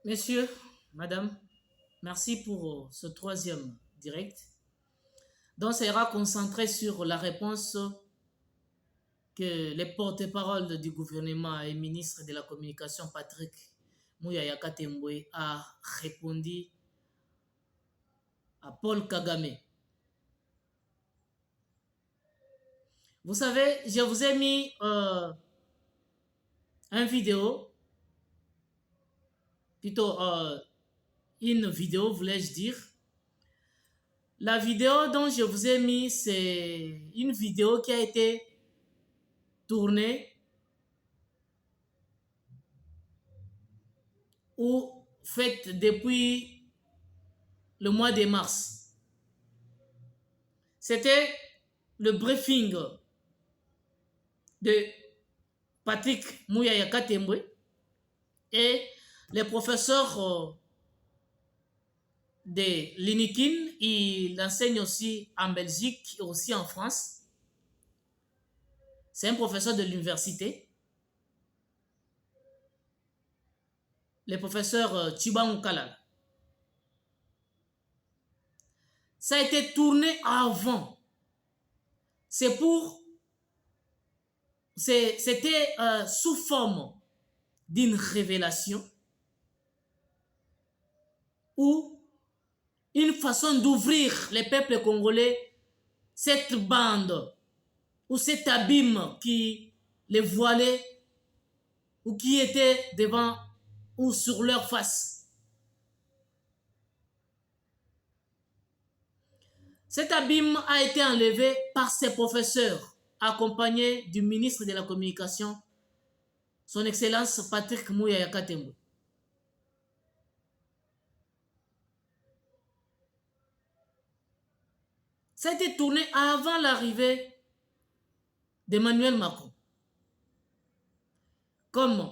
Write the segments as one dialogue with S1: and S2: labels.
S1: Messieurs, madame, merci pour ce troisième direct. Donc, ça ira concentré sur la réponse que les porte-paroles du gouvernement et ministre de la communication, Patrick Mouyaya Katembwe, a répondu à Paul Kagame. Vous savez, je vous ai mis une vidéo, plutôt une vidéo, voulais-je dire. La vidéo dont je vous ai mis, c'est une vidéo qui a été tournée ou faite depuis le mois de mars. C'était le briefing de Patrick Mouyaya Katembwe et les professeurs de l'INIKIN. Il enseigne aussi en Belgique et aussi en France. C'est un professeur de l'université. Le professeur Tchibangu Kalala. Ça a été tourné avant. C'était sous forme d'une révélation ou une façon d'ouvrir les peuples congolais cette bande ou cet abîme qui les voilait ou qui était devant ou sur leur face. Cet abîme a été enlevé par ses professeurs, accompagnés du ministre de la Communication, son Excellence Patrick Mouyaya Katembwe. Ça a été tourné avant l'arrivée d'Emmanuel Macron. Comme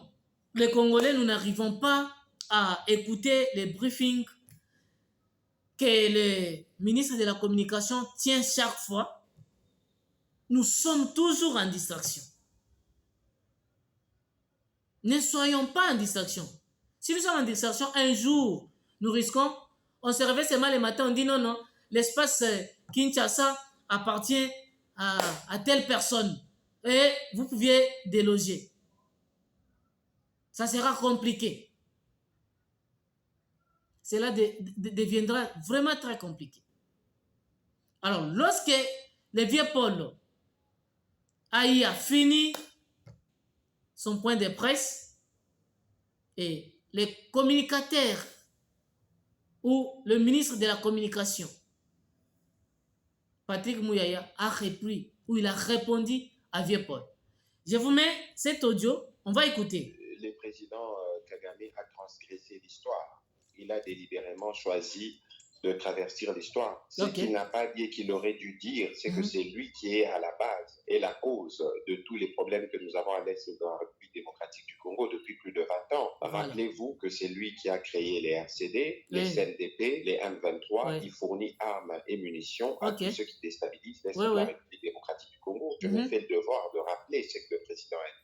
S1: les Congolais, nous n'arrivons pas à écouter les briefings que le ministre de la Communication tient chaque fois, nous sommes toujours en distraction. Ne soyons pas en distraction. Si nous sommes en distraction, un jour, nous risquons, on se réveille seulement le matin, on dit non, l'espace Kinshasa appartient à telle personne et vous pouviez déloger. Ça sera compliqué. Cela deviendra vraiment très compliqué. Alors, lorsque le vieux Paul a fini son point de presse et les communicateurs ou le ministre de la Communication, Patrick Mouyaya, a repris ou il a répondu à vieux Paul. Je vous mets cet audio, on va écouter.
S2: Le président Kagame a transgressé l'histoire. Il a délibérément choisi de traverser l'histoire. Ce qu'il n'a pas dit et qu'il aurait dû dire, c'est que c'est lui qui est à la base et la cause de tous les problèmes que nous avons à l'Est de la République démocratique du Congo depuis plus de 20 ans. Voilà. Rappelez-vous que c'est lui qui a créé les RCD, les CNDP, les M23. Il fournit armes et munitions à tous ceux qui déstabilisent l'Est de la République démocratique du Congo. Je me fais le devoir de rappeler ce que le président a dit.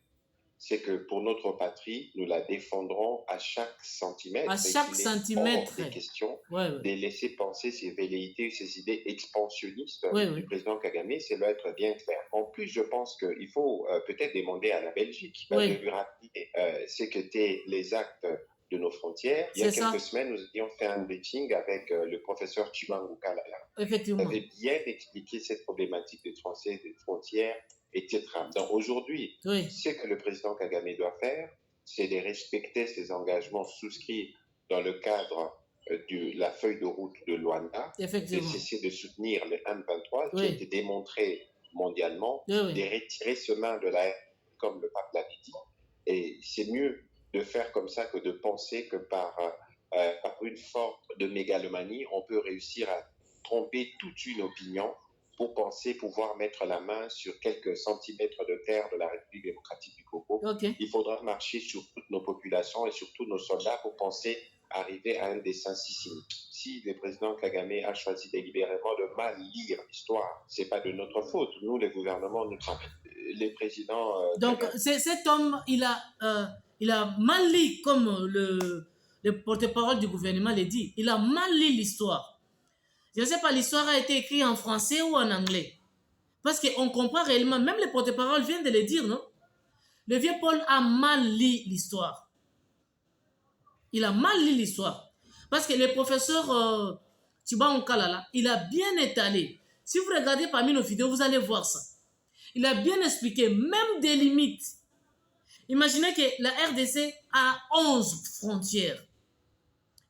S2: C'est que pour notre patrie, nous la défendrons à chaque centimètre.
S1: À chaque centimètre.
S2: Des questions de laisser penser ces velléités, ces idées expansionnistes du président Kagame, c'est doit être bien clair. En plus, je pense qu'il faut peut-être demander à la Belgique de lui rappeler ce qu'étaient les actes de nos frontières. Il y a quelques semaines, nous avions fait un briefing avec le professeur Tchibangu Kalala.
S1: Effectivement.
S2: Il avait bien expliqué cette problématique des frontières, etc. Donc aujourd'hui, ce que le président Kagame doit faire, c'est de respecter ses engagements souscrits dans le cadre de la feuille de route de Luanda, de cesser de soutenir le M23, qui a été démontré mondialement, de retirer ce main de la haine, comme le pape l'avait dit. Et c'est mieux de faire comme ça que de penser que par une forme de mégalomanie, on peut réussir à tromper toute une opinion pour penser pouvoir mettre la main sur quelques centimètres de terre de la République démocratique du Congo. Il faudra marcher sur toutes nos populations et sur tous nos soldats pour penser arriver à un dessein si cynique. Si le président Kagame a choisi délibérément de mal lire l'histoire, c'est pas de notre faute. Nous, les gouvernements, les présidents...
S1: Donc, cet homme, il a mal lu comme le porte-parole du gouvernement l'a dit. Il a mal lu l'histoire. Je ne sais pas, l'histoire a été écrite en français ou en anglais. Parce qu'on comprend réellement, même le porte-parole vient de le dire, non? Le vieux Paul a mal lu l'histoire. Il a mal lu l'histoire. Parce que le professeur Tiba Onkalala, il a bien étalé. Si vous regardez parmi nos vidéos, vous allez voir ça. Il a bien expliqué, même des limites. Imaginez que la RDC a 11 frontières.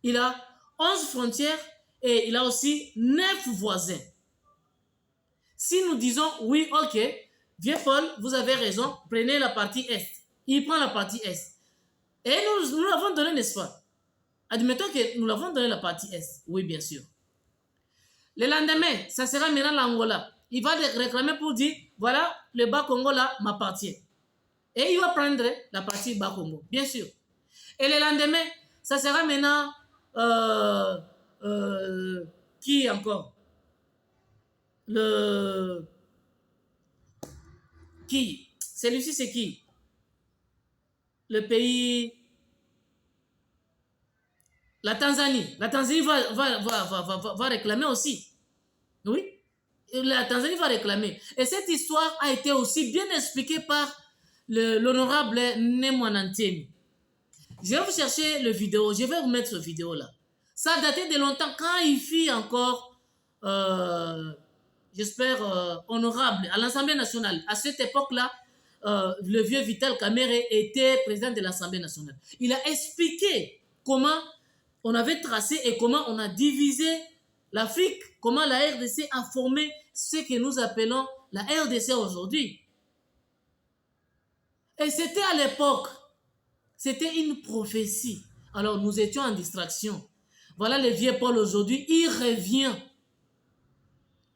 S1: Il a 11 frontières et il a aussi 9 voisins. Si nous disons, oui, ok, vieux Paul, vous avez raison, prenez la partie Est. Il prend la partie Est. Et nous l'avons donné, n'est-ce pas? Admettons que nous l'avons donné la partie Est. Oui, bien sûr. Le lendemain, ça sera maintenant l'Angola. Il va réclamer pour dire, voilà, le Bas-Congo là m'appartient. Et il va prendre la partie Bas-Congo, bien sûr. Et le lendemain, ça sera maintenant, qui encore? Qui? Celui-ci, c'est qui? Le pays... La Tanzanie. La Tanzanie va réclamer aussi. Oui. La Tanzanie va réclamer. Et cette histoire a été aussi bien expliquée par l'honorable Nemwanantemi. Je vais vous chercher le vidéo. Je vais vous mettre cette vidéo-là. Ça a daté de longtemps quand il fut encore, j'espère, honorable à l'Assemblée nationale. À cette époque-là, le vieux Vital Kamerhe était président de l'Assemblée nationale. Il a expliqué comment on avait tracé et comment on a divisé l'Afrique, comment la RDC a formé ce que nous appelons la RDC aujourd'hui. Et c'était à l'époque, c'était une prophétie. Alors nous étions en distraction. Voilà le vieux Paul aujourd'hui, il revient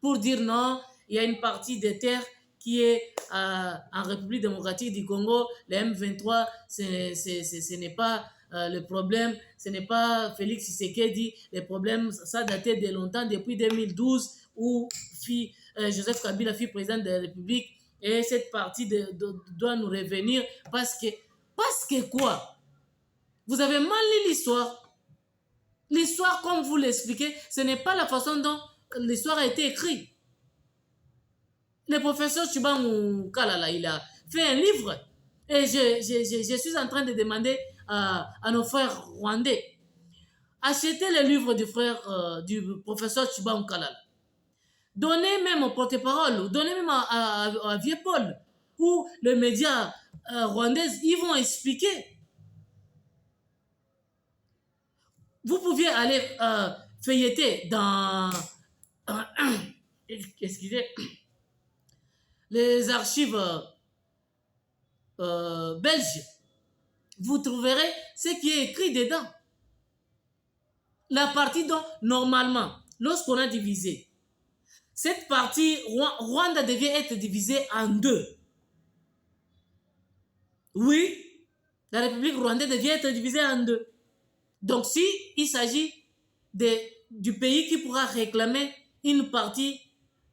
S1: pour dire non, il y a une partie des terres qui est en République démocratique du Congo, le M23, ce n'est pas le problème, ce n'est pas Félix Tshisekedi, le problème, ça datait de longtemps, depuis 2012, où Joseph Kabila fut président de la République, et cette partie doit nous revenir, parce que quoi? Vous avez mal lu l'histoire. L'histoire, comme vous l'expliquez, ce n'est pas la façon dont l'histoire a été écrite. Le professeur Tshibangou Kalala, il a fait un livre et je suis en train de demander à nos frères rwandais, achetez le livre du professeur Tshibangou Kalala. Donnez même au porte-parole, donnez même à Vieux Paul, où les médias rwandais, ils vont expliquer. Vous pouviez aller feuilleter dans... excusez, les archives belges, vous trouverez ce qui est écrit dedans. La partie dont, normalement, lorsqu'on a divisé, cette partie, Rwanda devait être divisée en deux. Oui, la République rwandaise devait être divisée en deux. Donc, si il s'agit du pays qui pourra réclamer une partie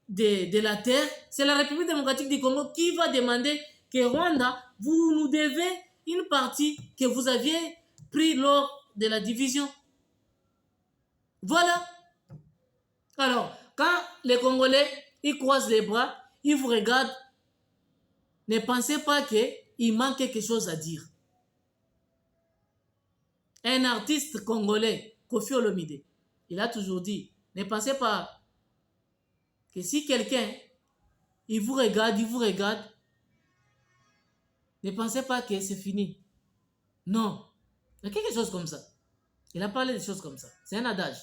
S1: de la terre, c'est la République démocratique du Congo qui va demander que Rwanda, vous nous devez une partie que vous aviez pris lors de la division. Voilà. Alors, quand les Congolais, ils croisent les bras, ils vous regardent, ne pensez pas qu'il manque quelque chose à dire. Un artiste congolais, Koffi Olomide, il a toujours dit, ne pensez pas que si quelqu'un, il vous regarde, ne pensez pas que c'est fini. Non. Il y a quelque chose comme ça. Il a parlé de choses comme ça. C'est un adage.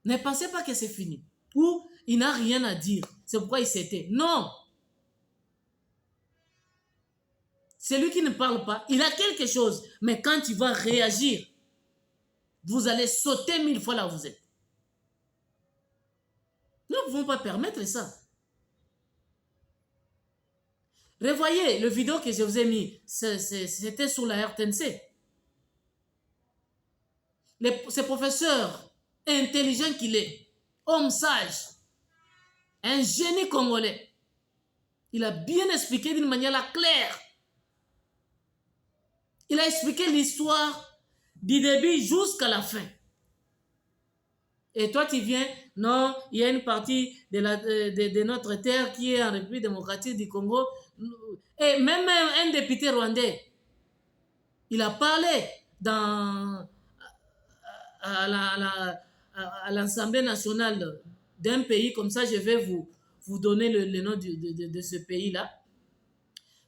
S1: Ne pensez pas que c'est fini. Ou il n'a rien à dire. C'est pourquoi il s'était. Non. Celui qui ne parle pas, il a quelque chose. Mais quand il va réagir, vous allez sauter 1000 fois là où vous êtes. Nous ne pouvons pas permettre ça. Revoyez le vidéo que je vous ai mis. C'était sur la RTNC. Ce professeur intelligent qu'il est, homme sage, un génie congolais, il a bien expliqué d'une manière claire Il a expliqué l'histoire du début jusqu'à la fin. Et toi, tu viens, non, il y a une partie de notre terre qui est en République démocratique du Congo. Et même un député rwandais, il a parlé à l'Assemblée nationale d'un pays, comme ça je vais vous donner le nom de ce pays-là,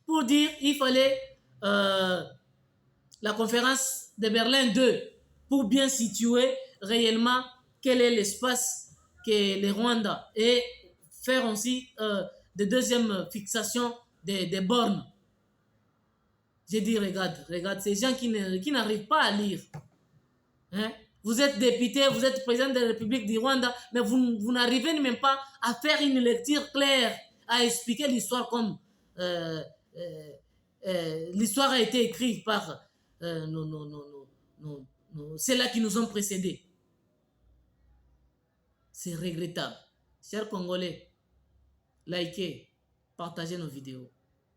S1: pour dire qu'il fallait la conférence de Berlin 2 pour bien situer réellement quel est l'espace que le Rwanda et faire aussi de deuxième fixation des bornes. J'ai dit, regarde, ces gens qui n'arrivent pas à lire. Hein? Vous êtes député, vous êtes président de la République du Rwanda, mais vous n'arrivez même pas à faire une lecture claire, à expliquer l'histoire comme l'histoire a été écrite par ceux-là qui nous ont précédés. C'est regrettable. Chers Congolais, likez, partagez nos vidéos.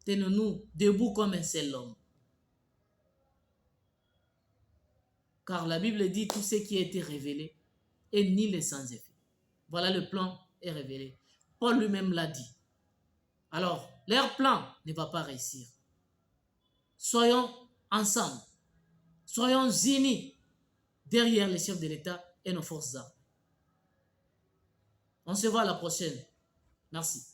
S1: Tenons-nous debout comme un seul homme. Car la Bible dit tout ce qui a été révélé est nul et sans effet. Voilà, le plan est révélé. Paul lui-même l'a dit. Alors, leur plan ne va pas réussir. Soyons ensemble. Soyons unis derrière les chefs de l'État et nos forces armées. On se voit à la prochaine. Merci.